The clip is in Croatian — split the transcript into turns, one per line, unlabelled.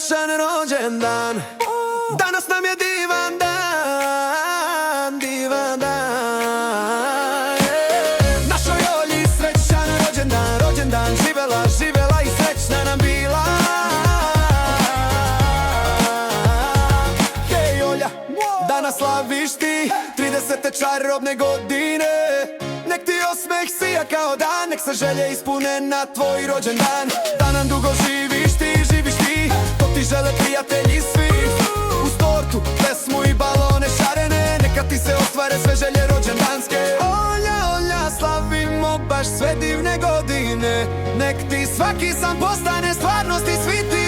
srećan rođendan. Danas nam je divan dan, divan dan. Našoj Olji srećan rođendan, rođendan. Živela, živela i srećna nam bila. Hej Olja, danas slaviš ti 30. čarobne godine. Nek ti osmeh sija kao dan, nek se želje ispune na tvoj rođendan. Da nam dugo živiš ti, to ti žele prijatelji svi. Uz tortu, pesmu i balone šarene, neka ti se ostvare sve želje rođendanske. Olja, Olja, slavimo baš sve divne godine. Nek ti svaki san postane stvarnost i svi ti